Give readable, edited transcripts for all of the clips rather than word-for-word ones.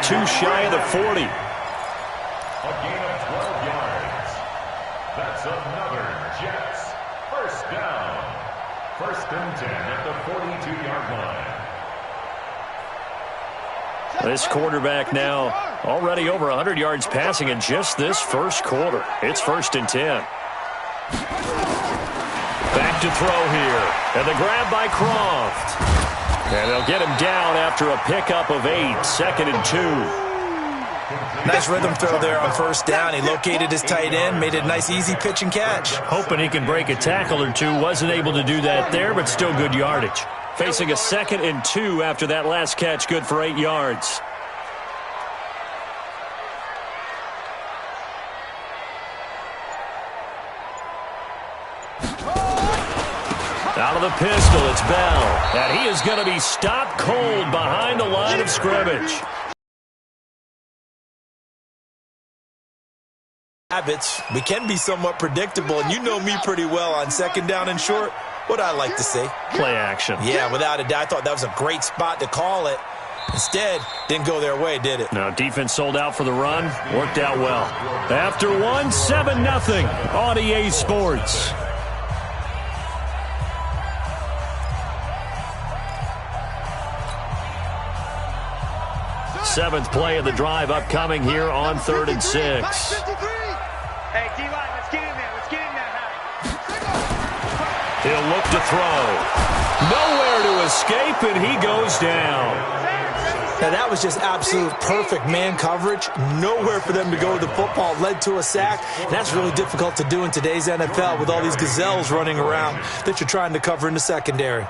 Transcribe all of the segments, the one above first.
two shy of the 40. A gain of 12 yards. That's another Jets first down. First and 10 at the 42-yard line. This quarterback now already over 100 yards passing in just this first quarter. It's first and 10. Back to throw here. And the grab by Croft. And they'll get him down after a pickup of 8. Second and 2. Nice rhythm throw there on first down. He located his tight end, made it a nice easy pitch and catch. Hoping he can break a tackle or two. Wasn't able to do that there, but still good yardage. Facing a second and 2 after that last catch, good for 8 yards. Out of the pistol, it's Bell. And he is going to be stopped cold behind the line of scrimmage. Habits, we can be somewhat predictable, and you know me pretty well on second down and short. What I like to say? Play action. Yeah, without a doubt. I thought that was a great spot to call it. Instead, didn't go their way, did it? No, defense sold out for the run. Worked out well. After one, 7-0 on EA Sports. Seventh play of the drive upcoming here on 3rd and 6. Hey, D-line, let's get in there. Let's get in there. He'll look to throw. Nowhere to escape, and he goes down. Now, that was just absolute perfect man coverage. Nowhere for them to go with the football. Led to a sack. And that's really difficult to do in today's NFL with all these gazelles running around that you're trying to cover in the secondary.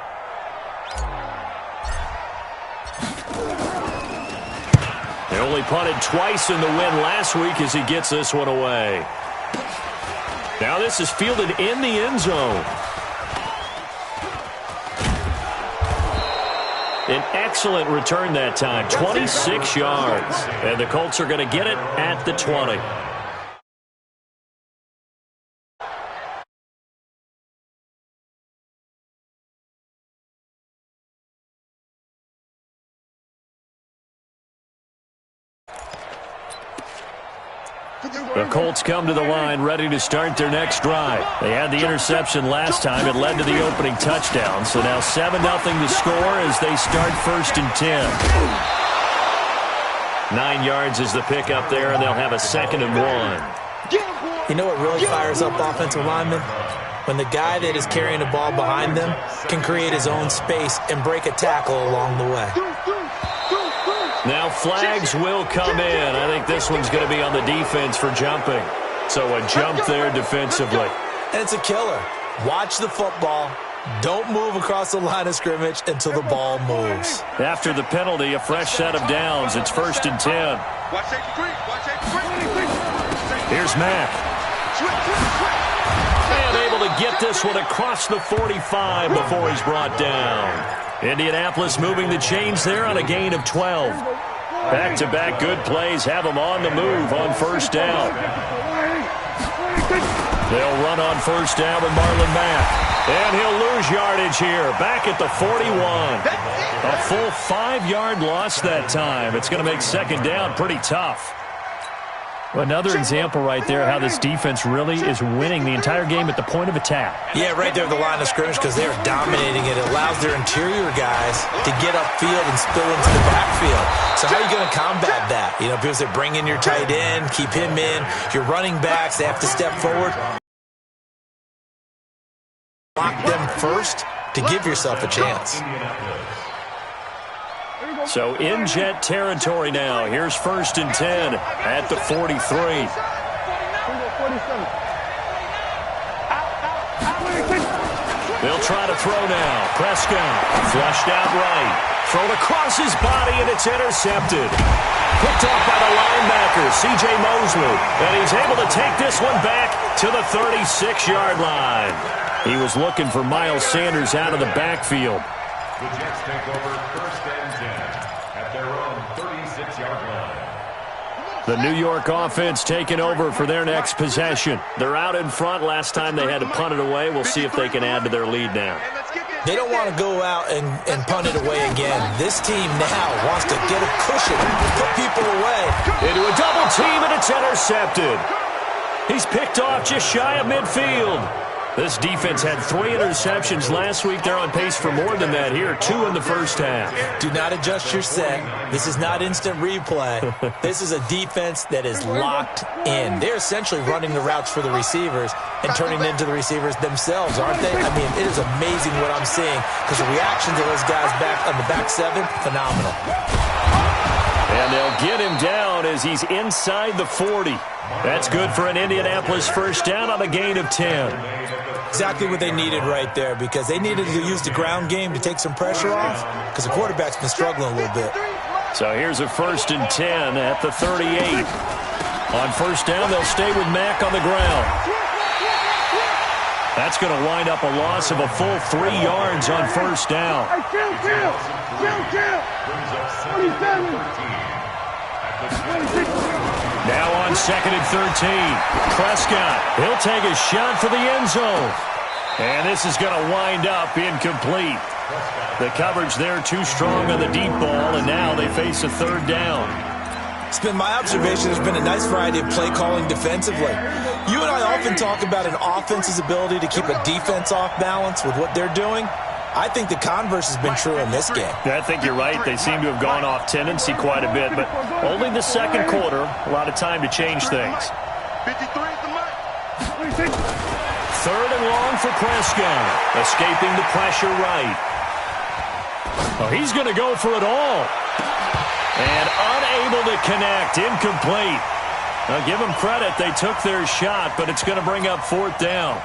They only punted twice in the win last week as he gets this one away. Now this is fielded in the end zone. An excellent return that time, 26 yards. And the Colts are going to get it at the 20. The Colts come to the line ready to start their next drive. They had the interception last time. It led to the opening touchdown. So now 7-0 to score as they start first and 10. 9 yards is the pickup there, and they'll have a second and 1. You know what really fires up offensive linemen? When the guy that is carrying the ball behind them can create his own space and break a tackle along the way. Now flags will come in. I think this one's going to be on the defense for jumping. So a jump there defensively. And it's a killer. Watch the football. Don't move across the line of scrimmage until the ball moves. After the penalty, a fresh set of downs. It's first and 10. Here's Mack. And able to get this one across the 45 before he's brought down. Indianapolis moving the chains there on a gain of 12. Back-to-back good plays have them on the move on first down. They'll run on first down with Marlon Mack. And he'll lose yardage here, back at the 41. A full 5-yard loss that time. It's going to make second down pretty tough. Another example right there how this defense really is winning the entire game at the point of attack. Yeah, right there at the line of scrimmage because they're dominating it. It allows their interior guys to get upfield and spill into the backfield. So how are you going to combat that? You know, people say bring in your tight end, keep him in. Your running backs, they have to step forward. Block them first to give yourself a chance. So in Jet territory now. Here's first and 10 at the 43. They'll try to throw now. Prescott flushed out right. Thrown across his body, and it's intercepted. Picked off by the linebacker, C.J. Mosley. And he's able to take this one back to the 36-yard line. He was looking for Miles Sanders out of the backfield. The Jets take over first and 10 at their own 36-yard line. The New York offense taking over for their next possession. They're out in front. Last time they had to punt it away. We'll see if they can add to their lead now. They don't want to go out and punt it away again. This team now wants to get a cushion, put people team, and it's intercepted. He's picked off just shy of midfield. This defense had 3 interceptions last week. They're on pace for more than that here, 2 in the first half. Do not adjust your set. This is not instant replay. This is a defense that is locked in. They're essentially running the routes for the receivers and turning into the receivers themselves, aren't they? I mean, it is amazing what I'm seeing because the reactions of those guys back on the back 7, phenomenal. And they'll get him down as he's inside the 40. That's good for an Indianapolis first down on a gain of 10. Exactly what they needed right there because they needed to use the ground game to take some pressure off because the quarterback's been struggling a little bit. So here's a 1st and 10 at the 38. On first down, they'll stay with Mack on the ground. That's going to wind up a loss of a full 3 yards on first down. Now on 2nd and 13. Prescott, he'll take a shot for the end zone. And this is going to wind up incomplete. The coverage there too strong on the deep ball, and now they face a 3rd down. It's been my observation there's been a nice variety of play calling defensively. You and I often talk about an offense's ability to keep a defense off balance with what they're doing. I think the converse has been true in this game. I think you're right. They seem to have gone off tendency quite a bit, but only the 2nd quarter. A lot of time to change things. 3rd and long for Prescott. Escaping the pressure right. Oh, he's going to go for it all. And unable to connect. Incomplete. Now, give them credit. They took their shot, but it's going to bring up 4th down.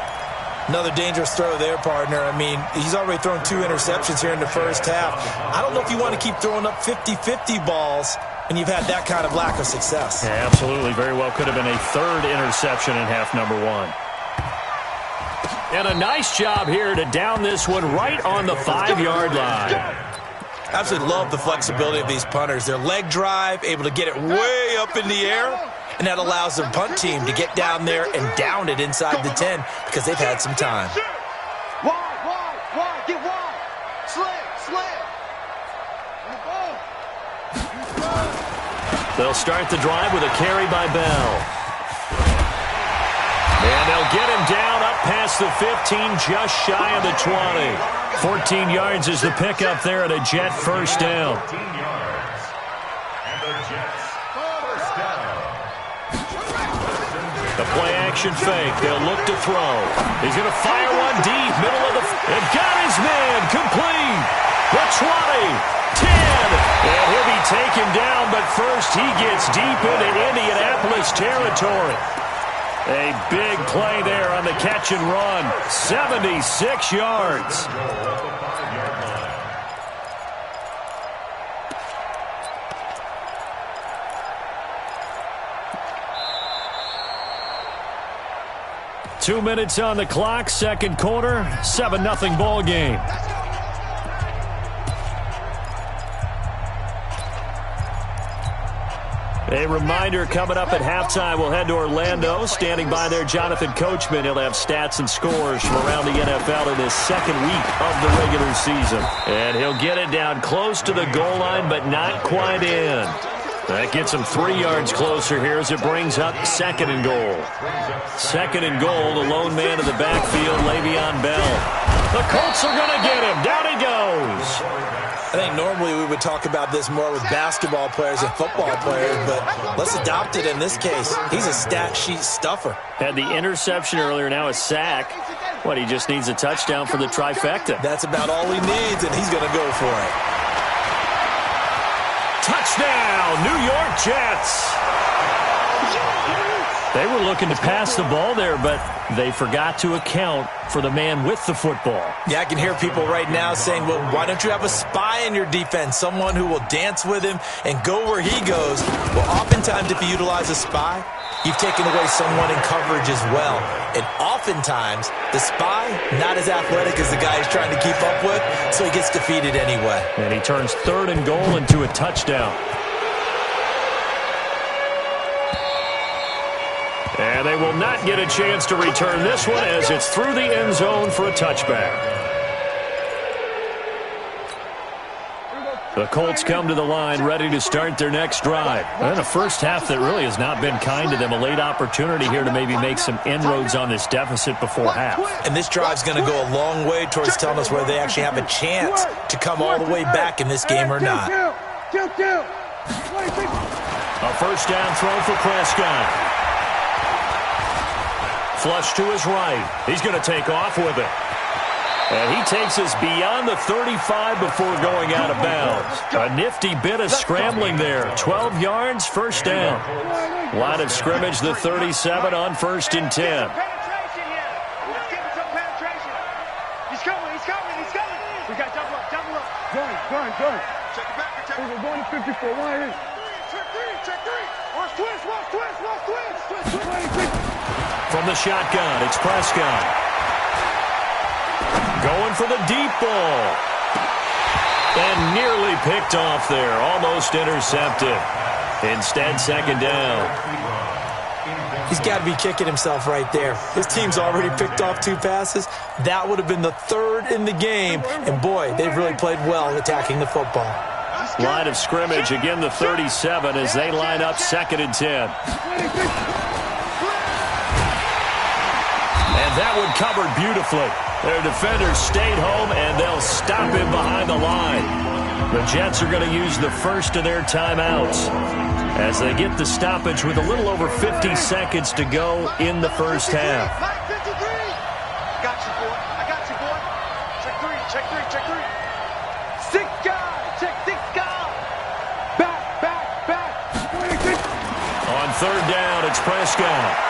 Another dangerous throw there, partner. I mean, he's already thrown 2 interceptions here in the first half. I don't know if you want to keep throwing up 50-50 balls and you've had that kind of lack of success. Yeah, absolutely. Very well could have been a 3rd interception in half number 1. And a nice job here to down this one right on the 5-yard line. Absolutely love the flexibility of these punters. Their leg drive, able to get it way up in the air, and that allows their punt team to get down there and down it inside the 10 because they've had some time. Wide, get wide. Slam. They'll start the drive with a carry by Bell. And they'll get him down up past the 15, just shy of the 20. 14 yards is the pickup there at a Jet first down. 14 yards. And the Jets first down. The play-action fake. They'll look to throw. He's going to fire one deep, middle of the... And got his man, complete. The 20, 10. And he'll be taken down, but first he gets deep into Indianapolis territory. A big play there on the catch and run. 76 yards. Two minutes on the clock, 2nd quarter, 7-0 ball game. A reminder coming up at halftime, we'll head to Orlando. Standing by there, Jonathan Coachman. He'll have stats and scores from around the NFL in his 2nd week of the regular season. And he'll get it down close to the goal line, but not quite in. That gets him 3 yards closer here as it brings up 2nd and goal. 2nd and goal, the lone man in the backfield, Le'Veon Bell. The Colts are going to get him. Down he goes. I think normally we would talk about this more with basketball players and football players, but let's adopt it in this case. He's a stat sheet stuffer. Had the interception earlier, now a sack. What, he just needs a touchdown for the trifecta. That's about all he needs, and he's going to go for it. Touchdown, New York Jets. They were looking to pass the ball there, but they forgot to account for the man with the football. Yeah, I can hear people right now saying, well, why don't you have a spy in your defense, someone who will dance with him and go where he goes? Well, oftentimes if you utilize a spy, you've taken away someone in coverage as well. And oftentimes, the spy, not as athletic as the guy he's trying to keep up with, so he gets defeated anyway. And he turns 3rd and goal into a touchdown. And they will not get a chance to return this one as it's through the end zone for a touchback. The Colts come to the line ready to start their next drive. And a first half that really has not been kind to them. A late opportunity here to maybe make some inroads on this deficit before half. And this drive's going to go a long way towards telling us whether they actually have a chance to come all the way back in this game or not. A first down throw for Prescott. Flush to his right. He's going to take off with it. And he takes us beyond the 35 before going out of bounds. A nifty bit of scrambling there. 12 yards, first down. Line of scrimmage, the 37 on 1st and 10. Penetration here. Let's give him some penetration. He's coming. We got double up. Going. Check it back. We're going to 54. Why? Check three. Watch twist. From the shotgun, it's Prescott. Going for the deep ball. And nearly picked off there. Almost intercepted. Instead, second down. He's got to be kicking himself right there. His team's already picked off 2 passes. That would have been the 3rd in the game. And, boy, they've really played well attacking the football. Line of scrimmage, again the 37 as they line up 2nd and 10. And that one covered beautifully. Their defenders stayed home, and they'll stop him behind the line. The Jets are going to use the first of their timeouts as they get the stoppage with a little over 50 seconds to go in the first half. I got you, boy. Check three. 6 guys. Check 6 guys. Back. On 3rd down, it's Prescott.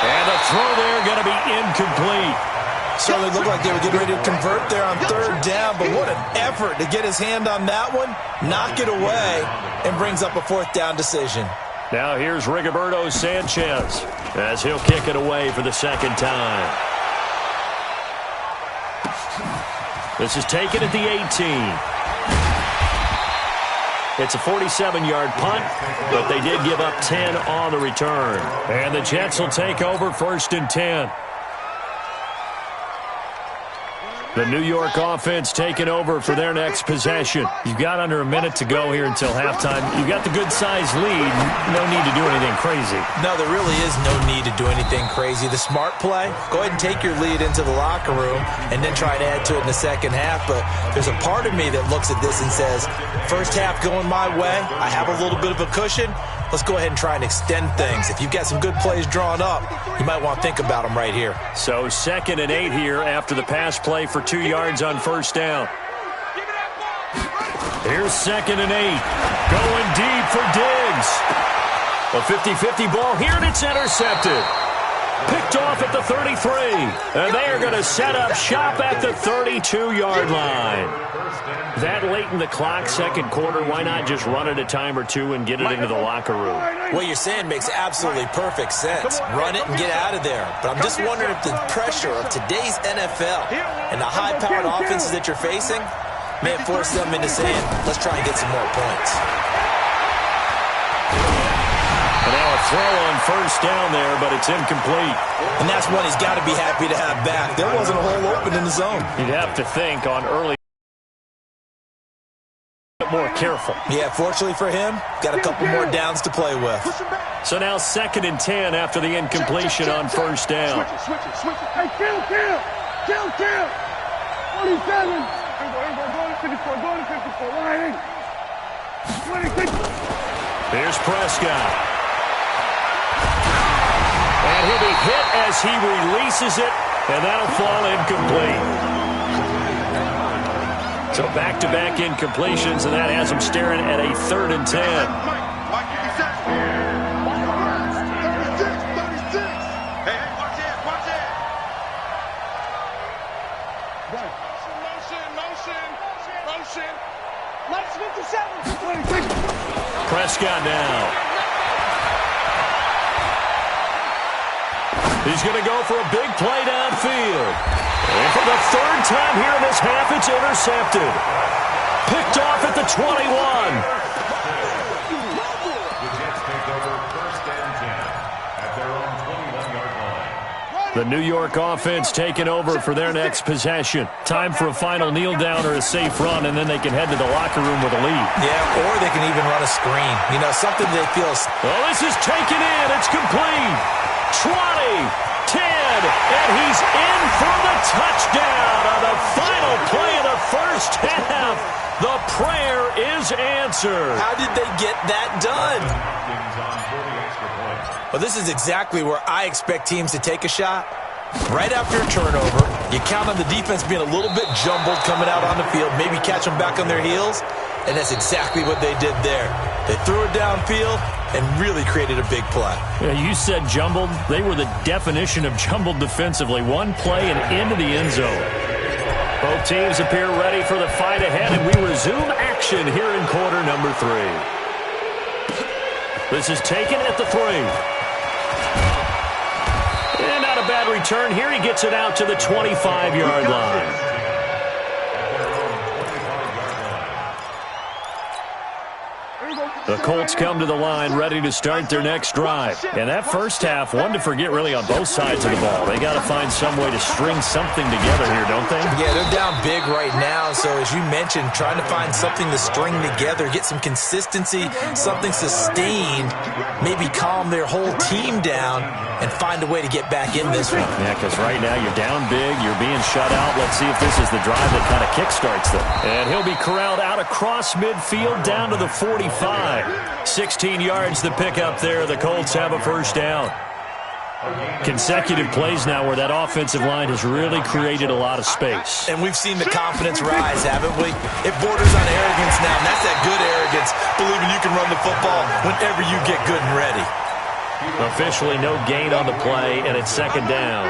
And the throw there going to be incomplete. Certainly looked like they were getting ready to convert there on 3rd down, but what an effort to get his hand on that one, knock it away, and brings up a 4th down decision. Now here's Rigoberto Sanchez as he'll kick it away for the 2nd time. This is taken at the 18. It's a 47-yard punt, but they did give up 10 on the return. And the Jets will take over 1st and 10. The New York offense taking over for their next possession. You've got under a minute to go here until halftime. You've got the good-sized lead. No need to do anything crazy. No, there really is no need to do anything crazy. The smart play, go ahead and take your lead into the locker room and then try to add to it in the second half. But there's a part of me that looks at this and says, first half going my way, I have a little bit of a cushion. Let's go ahead and try and extend things. If you've got some good plays drawn up, you might want to think about them right here. So 2nd and 8 here after the pass play for 2 yards on 1st down. Here's 2nd and 8. Going deep for Diggs. A 50-50 ball here, and it's intercepted. Picked off at the 33. And they are going to set up shop at the 32-yard line. That late in the clock, 2nd quarter, why not just run it a time or two and get it into the locker room? What you're saying makes absolutely perfect sense. Run it and get out of there. But I'm just wondering if the pressure of today's NFL and the high-powered offenses that you're facing may have forced them into saying, let's try and get some more points. And now a throw on 1st down there, but it's incomplete. And that's one he's got to be happy to have back. There wasn't a hole open in the zone. You'd have to think on early more careful. Yeah, fortunately for him, got a couple more downs to play with. So now 2nd and 10 after the incompletion on 1st down. Switch it. Hey, kill. 47. Go to 54. Why? 26. Here's Prescott. And he'll be hit as he releases it, and that'll fall incomplete. So back-to-back incompletions, and that has him staring at a 3rd and 10. Prescott now. He's going to go for a big play downfield. And for the 3rd time here in this half, it's intercepted. Picked off at the 21. The Jets take over 1st and 10 at their own 21-yard line. The New York offense taking over for their next possession. Time for a final kneel down or a safe run, and then they can head to the locker room with a lead. Yeah, or they can even run a screen. You know, something they feel... Well, this is taken in. It's complete. 20, 10, and he's in for the touchdown on the final play of the first half. The prayer is answered. How did they get that done? Well, this is exactly where I expect teams to take a shot. Right after a turnover, you count on the defense being a little bit jumbled coming out on the field, maybe catch them back on their heels, and that's exactly what they did there. They threw it downfield and really created a big play. Yeah, you said jumbled. They were the definition of jumbled defensively. One play and into the end zone. Both teams appear ready for the fight ahead, and we resume action here in quarter number 3. This is taken at the 3. And not a bad return here. He gets it out to the 25-yard line. The Colts come to the line ready to start their next drive. And that first half, one to forget really on both sides of the ball. They got to find some way to string something together here, don't they? Yeah, they're down big right now. So as you mentioned, trying to find something to string together, get some consistency, something sustained, maybe calm their whole team down and find a way to get back in this one. Yeah, because right now you're down big, you're being shut out. Let's see if this is the drive that kind of kickstarts them. And he'll be corralled out across midfield down to the 45. 16 yards the pickup there. The Colts have a first down. Consecutive plays now where that offensive line has really created a lot of space. And we've seen the confidence rise, haven't we? It borders on arrogance now, and that's that good arrogance, believing you can run the football whenever you get good and ready. Officially no gain on the play, and it's second down.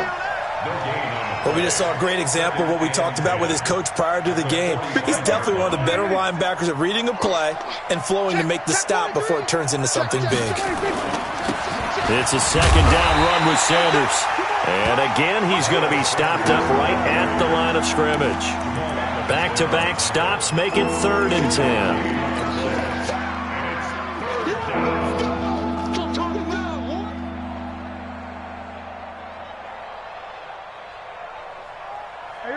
Well, we just saw a great example of what we talked about with his coach prior to the game. He's definitely one of the better linebackers at reading a play and flowing to make the stop before it turns into something big. It's a second down run with Sanders. And again, he's going to be stopped up right at the line of scrimmage. Back-to-back stops make it 3rd and 10.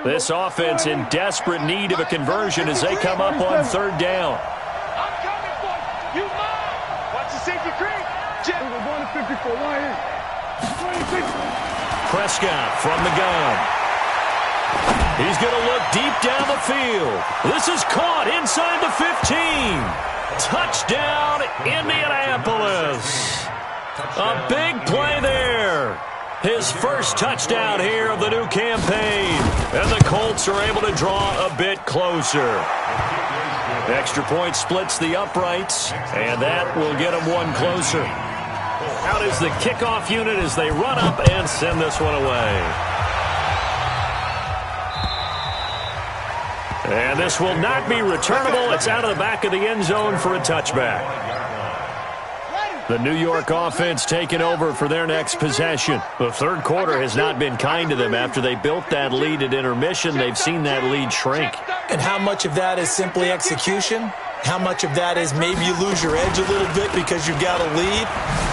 This offense in desperate need of a conversion as they come up on 3rd down. I'm coming for you. You mine. Watch the safety creep. We're going to 54. Why in? 26. Prescott from the gun. He's going to look deep down the field. This is caught inside the 15. Touchdown, Indianapolis. A big play there. His first touchdown here of the new campaign. And the Colts are able to draw a bit closer. Extra point splits the uprights, and that will get them one closer. Out is the kickoff unit as they run up and send this one away. And this will not be returnable. It's out of the back of the end zone for a touchback. The New York offense taking over for their next possession. The third quarter has not been kind to them. After they built that lead at intermission, they've seen that lead shrink. And how much of that is simply execution? How much of that is maybe you lose your edge a little bit because you've got a lead?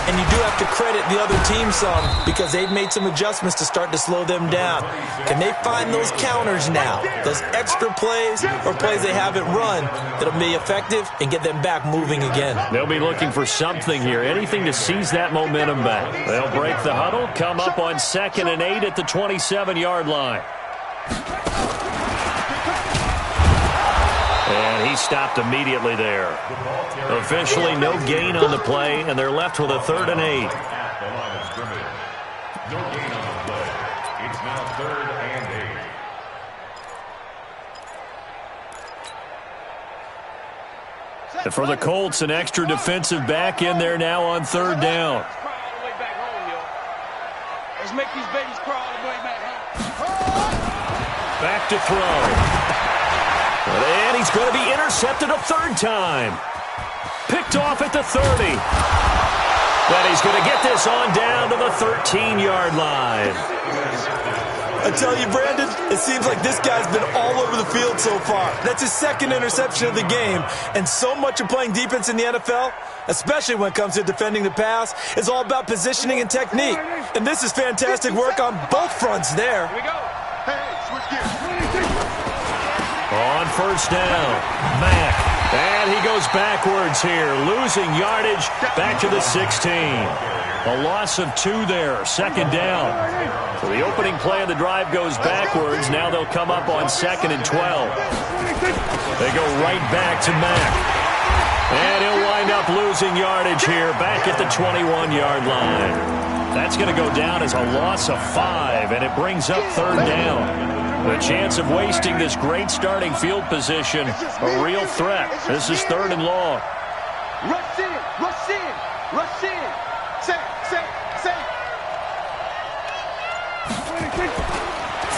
And you do have to credit the other team some because they've made some adjustments to start to slow them down. Can they find those counters now? Those extra plays or plays they haven't run that'll be effective and get them back moving again? They'll be looking for something here, anything to seize that momentum back. They'll break the huddle, come up on 2nd and 8 at the 27-yard line. And he stopped immediately there. Officially no gain on the play, and they're left with a 3rd and 8. At the line of scrimmage. No gain on the play. It's now 3rd and 8. And for the Colts, an extra defensive back in there now on 3rd down. Let's make these babies crawl all the way back home. Back to throw. And he's going to be intercepted a 3rd time. Picked off at the 30. But he's going to get this on down to the 13-yard line. I tell you, Brandon, it seems like this guy's been all over the field so far. That's his second interception of the game, and so much of playing defense in the NFL, especially when it comes to defending the pass, is all about positioning and technique. And this is fantastic work on both fronts there. Here we go. Hey, switch gears. On first down, Mack. And he goes backwards here, losing yardage back to the 16. A loss of 2 there, second down. So the opening play of the drive goes backwards. Now they'll come up on 2nd and 12. They go right back to Mack. And he'll wind up losing yardage here back at the 21-yard line. That's going to go down as a loss of 5, and it brings up 3rd down. The chance of wasting this great starting field position, a real threat. This is 3rd and long. Rush in, rush in, rush in. Say.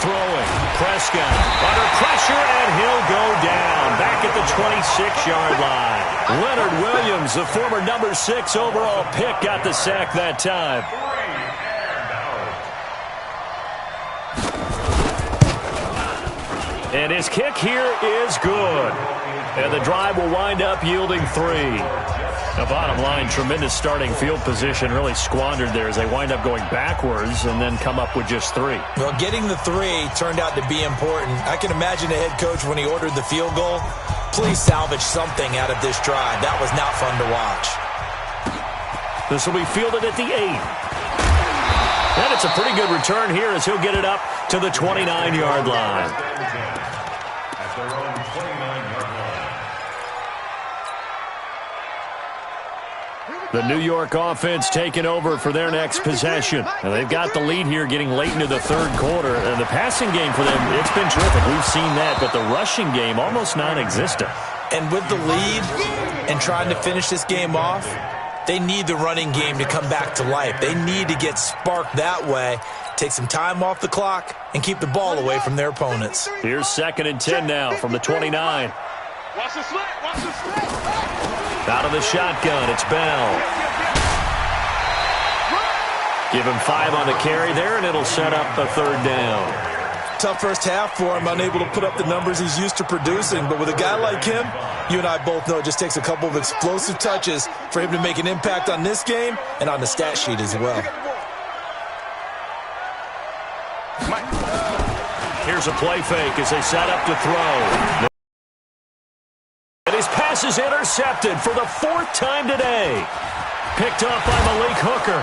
Throwing, Prescott under pressure, and he'll go down back at the 26-yard line. Leonard Williams, the former number 6 overall pick, got the sack that time. And his kick here is good. And the drive will wind up yielding 3. Now, bottom line, tremendous starting field position, really squandered there as they wind up going backwards and then come up with just 3. Well, getting the 3 turned out to be important. I can imagine the head coach when he ordered the field goal. Please salvage something out of this drive. That was not fun to watch. This will be fielded at the 8. And it's a pretty good return here as he'll get it up to the 29-yard line. At their own 29-yard line. The New York offense taking over for their next possession. And they've got the lead here getting late into the 3rd quarter. And the passing game for them, it's been terrific. We've seen that. But the rushing game, almost non-existent. And with the lead and trying to finish this game off, they need the running game to come back to life. They need to get sparked that way, take some time off the clock, and keep the ball away from their opponents. Here's 2nd and 10 now from the 29. Watch the slant, watch the slant. Out of the shotgun, it's Bell. Give him 5 on the carry there, and it'll set up a 3rd down. Tough first half for him, unable to put up the numbers he's used to producing. But with a guy like him, you and I both know it just takes a couple of explosive touches for him to make an impact on this game and on the stat sheet as well. Here's a play fake as they set up to throw. And his pass is intercepted for the 4th time today. Picked off by Malik Hooker.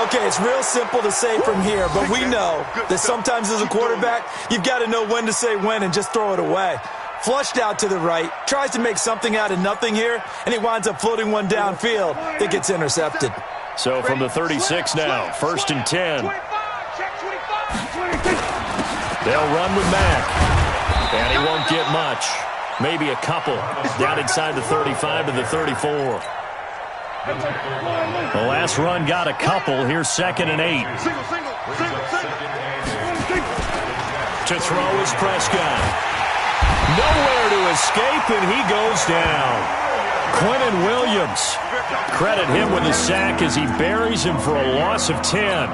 Okay, it's real simple to say from here, but we know that sometimes as a quarterback, you've got to know when to say when and just throw it away. Flushed out to the right, tries to make something out of nothing here, and he winds up floating one downfield that gets intercepted. So from the 36 now, 1st and 10. They'll run with Mack, and he won't get much. Maybe a couple down inside the 35 to the 34. The last run got a couple. Here's 2nd and 8. To throw is Prescott. Nowhere to escape, and he goes down. Quinnen Williams. Credit him with a sack as he buries him for a loss of 10.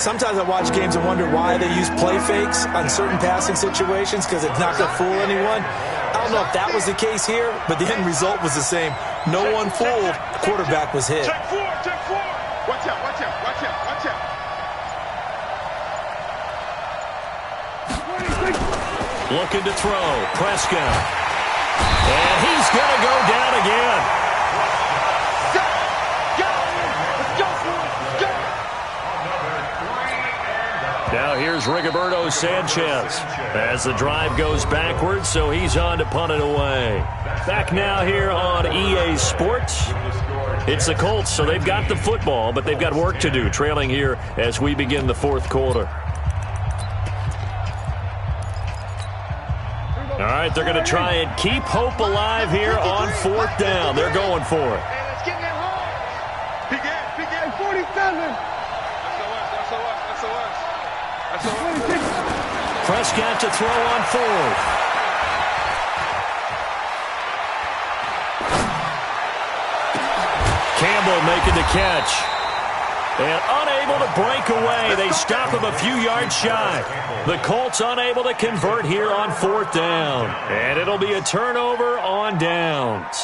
Sometimes I watch games and wonder why they use play fakes on certain passing situations because it's not going to fool anyone. I don't know if that was the case here, but the end result was the same. No one fooled. The quarterback was hit. Check 4, check 4. Watch out, watch out, watch out, watch out. Looking to throw. Prescott. And he's going to go down again. Now here's Rigoberto Sanchez as the drive goes backwards, so he's on to punt it away. Back now here on EA Sports. It's the Colts, so they've got the football, but they've got work to do, trailing here as we begin the 4th quarter. All right, they're going to try and keep hope alive here on 4th down. They're going for it. Hey, let's get in that hole. Begin. 47. Prescott to throw on 4th. Campbell making the catch. And unable to break away. They stop him a few yards shy. The Colts unable to convert here on 4th down. And it'll be a turnover on downs.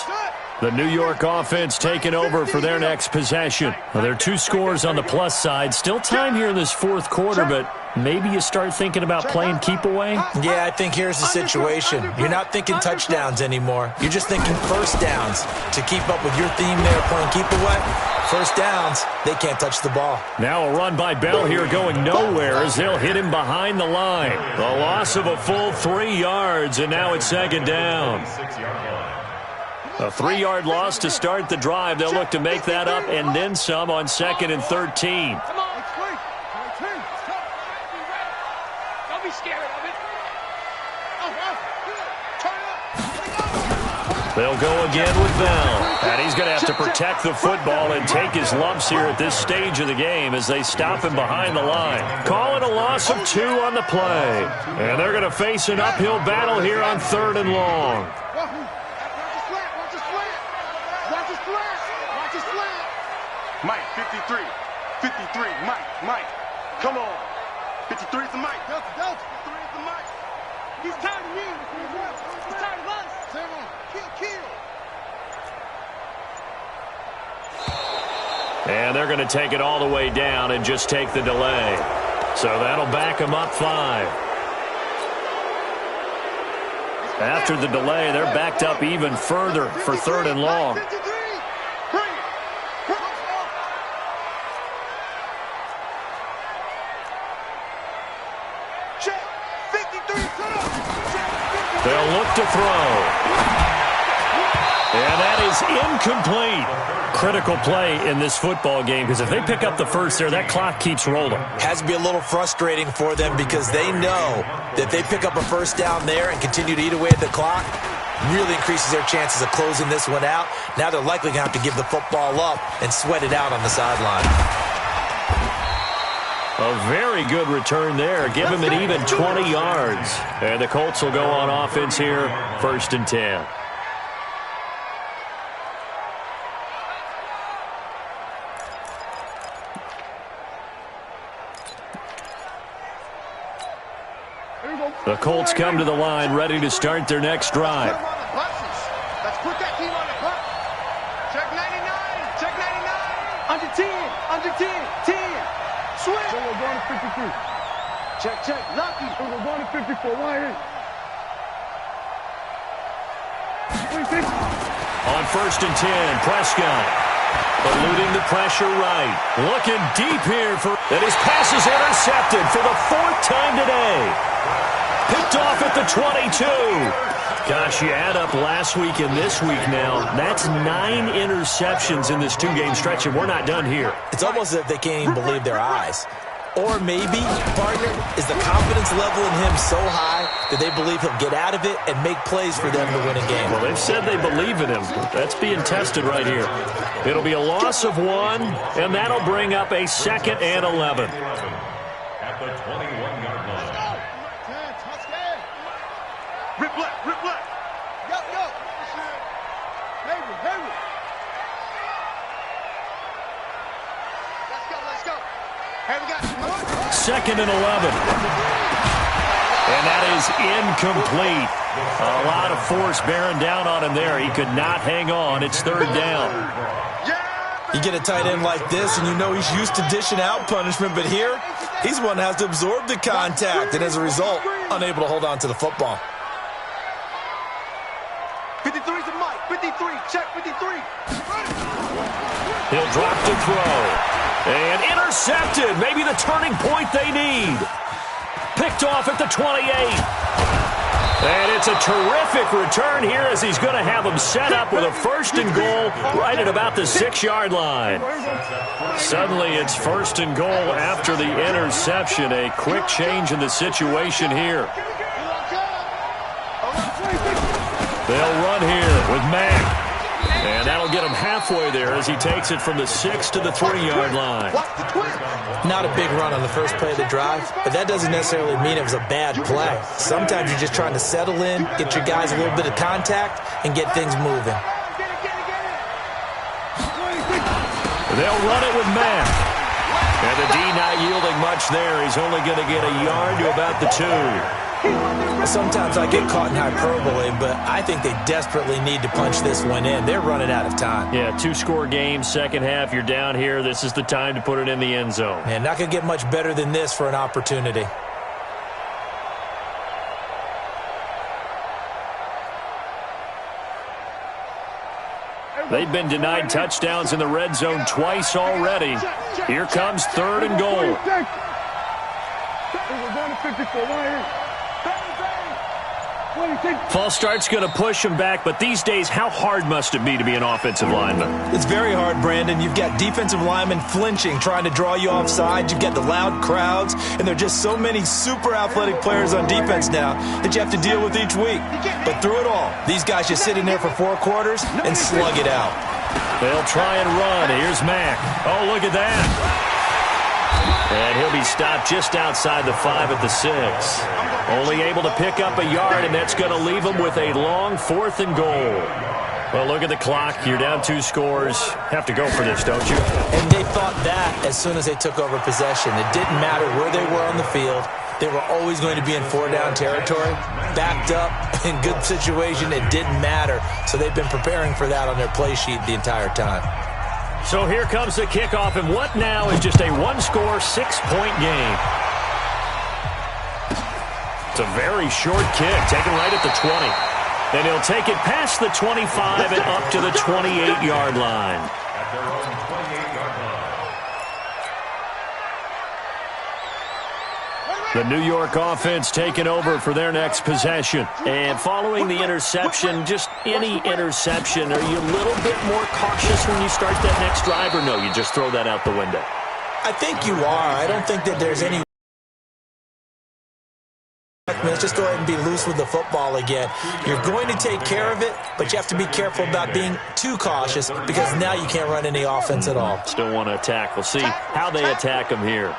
The New York offense taking over for their next possession. Well, there are 2 scores on the plus side. Still time here in this 4th quarter, but maybe you start thinking about playing keep away? Yeah, I think here's the situation. You're not thinking touchdowns anymore. You're just thinking first downs. To keep up with your theme there, playing keep away, first downs, they can't touch the ball. Now a run by Bell here going nowhere as they'll hit him behind the line. The loss of a full 3 yards, and now it's 2nd down. A 3-yard loss to start the drive. They'll look to make that up and then some on 2nd and 13. Come on. Don't be scared of it. They'll go again with Bell. And he's going to have to protect the football and take his lumps here at this stage of the game as they stop him behind the line. Call it a loss of 2 on the play. And they're going to face an uphill battle here on 3rd and long. Mike, 53. 53, Mike. Come on. 53 is the Mike. Delta. 53 is the Mike. He's tired of you. He's tired of us. Kill. And they're going to take it all the way down and just take the delay. So that'll back them up 5. After the delay, they're backed up even further for 3rd and long. They'll look to throw. And that is incomplete. Critical play in this football game because if they pick up the first there, that clock keeps rolling. Has to be a little frustrating for them because they know that they pick up a first down there and continue to eat away at the clock, really increases their chances of closing this one out. Now they're likely going to have to give the football up and sweat it out on the sideline. A very good return there. Give him an even 20 yards. And the Colts will go on offense here, 1st and 10. The Colts come to the line ready to start their next drive. Let's put that team on the bus. Check 99. Check 99. Under 10. 10. Switch. So we're going to 53. Check. Lucky. So we're going to 54. Why ain't? On 1st and 10, Prescott eluding the pressure right. Looking deep here for... And his pass is intercepted for the 4th time today. Picked off at the 22. Gosh, you add up last week and this week now. That's 9 interceptions in this 2-game stretch, and we're not done here. It's almost as if they can't even believe their eyes. Or maybe, partner, is the confidence level in him so high that they believe he'll get out of it and make plays for them to win a game. Well, they've said they believe in him. That's being tested right here. It'll be a loss of 1, and that'll bring up a 2nd and 11. At the 21-yard line. Rip left. Go. Hayward. Let's go. Hey, we got 2nd and 11. And that is incomplete. A lot of force bearing down on him there. He could not hang on. It's 3rd down. You get a tight end like this, and you know he's used to dishing out punishment, but here, he's one that has to absorb the contact, and as a result, unable to hold on to the football. 53's a Mike. 53. Check 53. He'll drop to throw. And intercepted. Maybe the turning point they need. Picked off at the 28. And it's a terrific return here as he's going to have them set up with a 1st and goal right at about the 6-yard line. Suddenly it's 1st and goal after the interception. A quick change in the situation here. They'll run here with Mack. And that'll get him halfway there as he takes it from the 6 to the 3-yard line. Not a big run on the first play of the drive, but that doesn't necessarily mean it was a bad play. Sometimes you're just trying to settle in, get your guys a little bit of contact, and get things moving. They'll run it with Mack. And the D not yielding much there. He's only going to get a yard to about the 2. Sometimes I get caught in hyperbole, but I think they desperately need to punch this one in. They're running out of time. Yeah, 2-score game, second half. You're down here. This is the time to put it in the end zone. And not going to get much better than this for an opportunity. They've been denied touchdowns in the red zone twice already. Here comes 3rd and goal. False start's going to push him back, but these days, how hard must it be to be an offensive lineman? It's very hard, Brandon. You've got defensive linemen flinching, trying to draw you offside. You've got the loud crowds, and there are just so many super athletic players on defense now that you have to deal with each week. But through it all, these guys just sit in there for 4 quarters and slug it out. They'll try and run. Here's Mack. Oh, look at that. And he'll be stopped just outside the 5 at the 6. Only able to pick up a yard, and that's going to leave him with a long 4th and goal. Well, look at the clock. You're down 2 scores. Have to go for this, don't you? And they thought that as soon as they took over possession. It didn't matter where they were on the field. They were always going to be in 4-down territory. Backed up, in good situation, it didn't matter. So they've been preparing for that on their play sheet the entire time. So here comes the kickoff, and what now is just a 1-score, 6-point game. It's a very short kick, taken right at the 20. Then he'll take it past the 25 and up to the 28-yard line. At their own 28-yard line. The New York offense taking over for their next possession. And following the interception, just any interception, are you a little bit more cautious when you start that next drive, or no, you just throw that out the window? I think you are. I don't think that there's any... Let's just go ahead and be loose with the football again. You're going to take care of it, but you have to be careful about being too cautious because now you can't run any offense at all. Still want to attack. We'll see how they attack him here.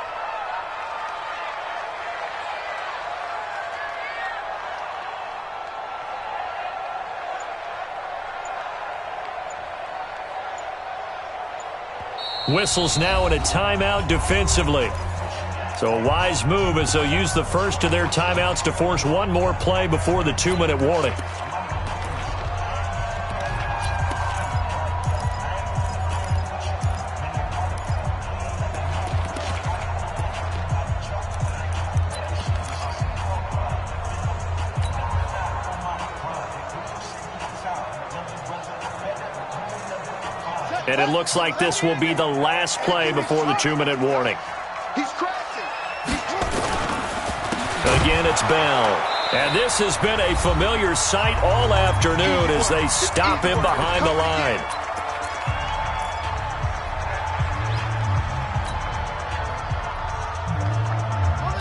Whistles now in a timeout defensively. So a wise move as they'll use the first of their timeouts to force one more play before the 2-minute warning. And it looks like this will be the last play before the 2-minute warning. Again, it's Bell. And this has been a familiar sight all afternoon as they stop him behind the line.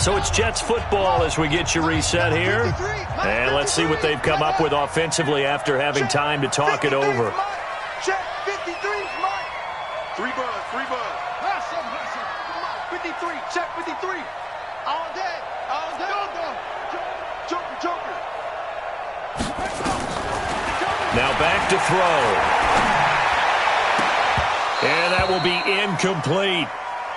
So it's Jets football as we get you reset here. And let's see what they've come up with offensively after having time to talk it over. Check 53, Mike. 3 buzz. 53, check 53. All day. Joker. Now back to throw. And that will be incomplete.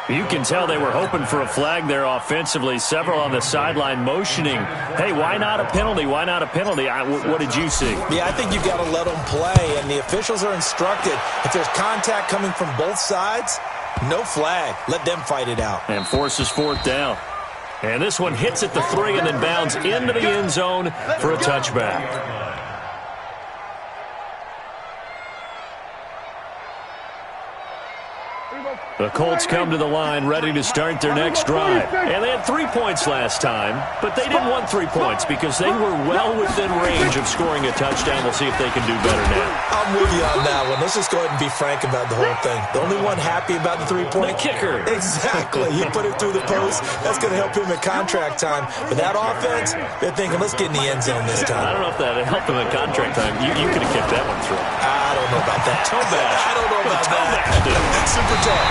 You can tell they were hoping for a flag there offensively. Several on the sideline motioning, hey, why not a penalty? Why not a penalty? What did you see? Yeah, I think you got to let them play, and the officials are instructed. If there's contact coming from both sides, no flag. Let them fight it out. And forces 4th down. And this one hits at the 3 and then bounds into the end zone for a touchback. The Colts come to the line ready to start their next drive. And they had 3 points last time, but they didn't want 3 points because they were well within range of scoring a touchdown. We'll see if they can do better now. I'm with you on that one. Let's just go ahead and be frank about the whole thing. The only one happy about the 3-point? The kicker. Exactly. You put it through the post. That's going to help him at contract time. But that offense, they're thinking, let's get in the end zone this time. I don't know if that helped him at contract time. You could have kicked that one through. I don't don't know about that. Toe bash. I don't know about that. Super toe.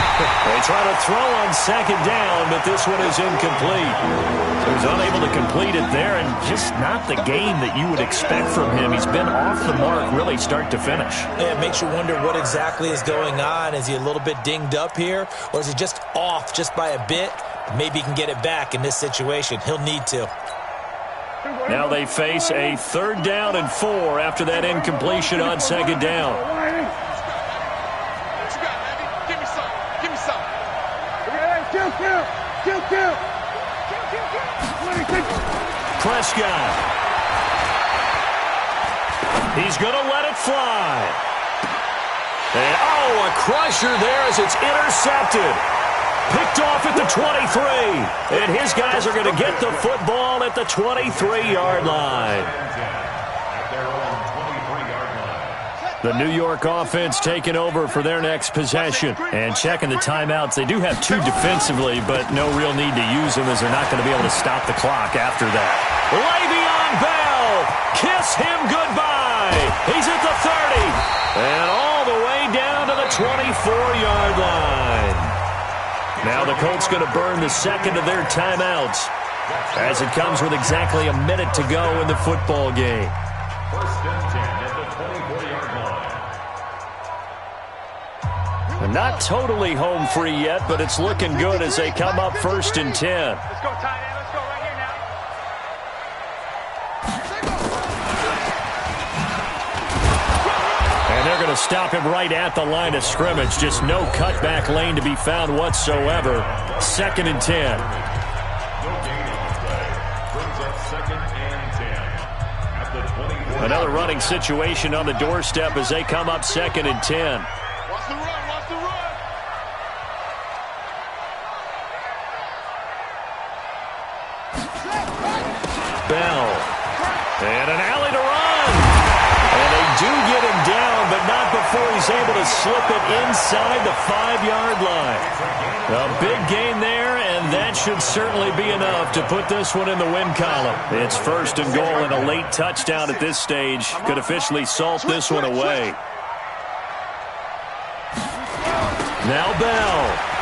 They try to throw on second down, but this one is incomplete. So he's unable to complete it there, and just not the game that you would expect from him. He's been off the mark really start to finish. Yeah, it makes you wonder what exactly is going on. Is he a little bit dinged up here, or is he just off just by a bit? Maybe he can get it back in this situation. He'll need to. Now they face a 3rd down and 4 after that incompletion on second down. What you got, baby? Give me some. Give me some. Kill. Prescott. He's going to let it fly. And, a crusher there as it's intercepted. Picked off at the 23. And his guys are going to get the football at the 23-yard line. The New York offense taking over for their next possession. And checking the timeouts. They do have 2 defensively, but no real need to use them as they're not going to be able to stop the clock after that. Le'Veon Bell, kiss him goodbye. He's at the 30. And all the way down to the 24-yard line. Now the Colts going to burn the second of their timeouts as it comes with exactly a minute to go in the football game. 1st and 10 at the 24-yard line. And not totally home free yet, but it's looking good as they come up 1st and 10. Let's go, tight end. Let's go right here now. And they're going to stop him right at the line of scrimmage. Just no cutback lane to be found whatsoever. 2nd and 10. No gain on the play. Brings up 2nd and 10 at the 24. Another running situation on the doorstep as they come up 2nd and 10. Watch the run. Watch the run. Bell. And an alley to run. And they do get him down, but not before he's able to slip it inside the 5-yard line. A big gain there, and that should certainly be enough to put this one in the win column. It's 1st and goal, and a late touchdown at this stage could officially salt this one away. Now Bell.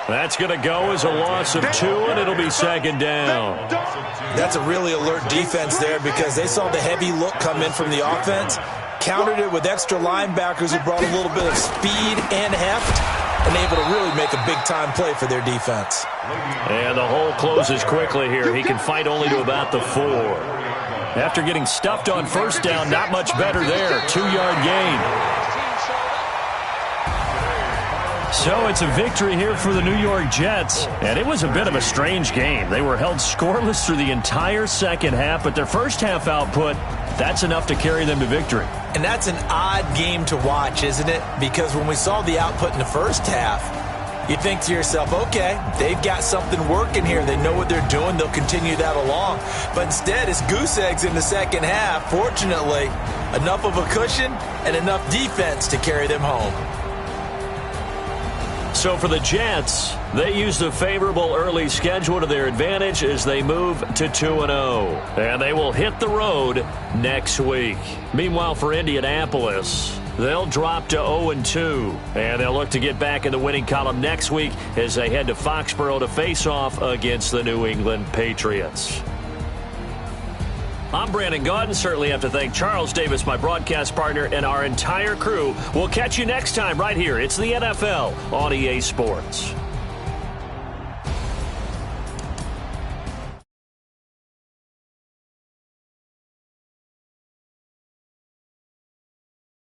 That's going to go as a loss of 2, and it'll be 2nd down. That's a really alert defense there because they saw the heavy look come in from the offense, countered it with extra linebackers who brought a little bit of speed and heft, and able to really make a big-time play for their defense. And the hole closes quickly here. He can fight only to about the 4. After getting stuffed on 1st down, not much better there. 2-yard gain. So it's a victory here for the New York Jets, and it was a bit of a strange game. They were held scoreless through the entire second half, but their first half output, that's enough to carry them to victory. And that's an odd game to watch, isn't it? Because when we saw the output in the first half, you think to yourself, okay, they've got something working here. They know what they're doing. They'll continue that along. But instead, it's goose eggs in the second half. Fortunately, enough of a cushion and enough defense to carry them home. So for the Jets, they used a favorable early schedule to their advantage as they move to 2-0. And they will hit the road next week. Meanwhile, for Indianapolis, they'll drop to 0-2. And they'll look to get back in the winning column next week as they head to Foxborough to face off against the New England Patriots. I'm Brandon Gaudin. Certainly have to thank Charles Davis, my broadcast partner, and our entire crew. We'll catch you next time right here. It's the NFL on EA Sports.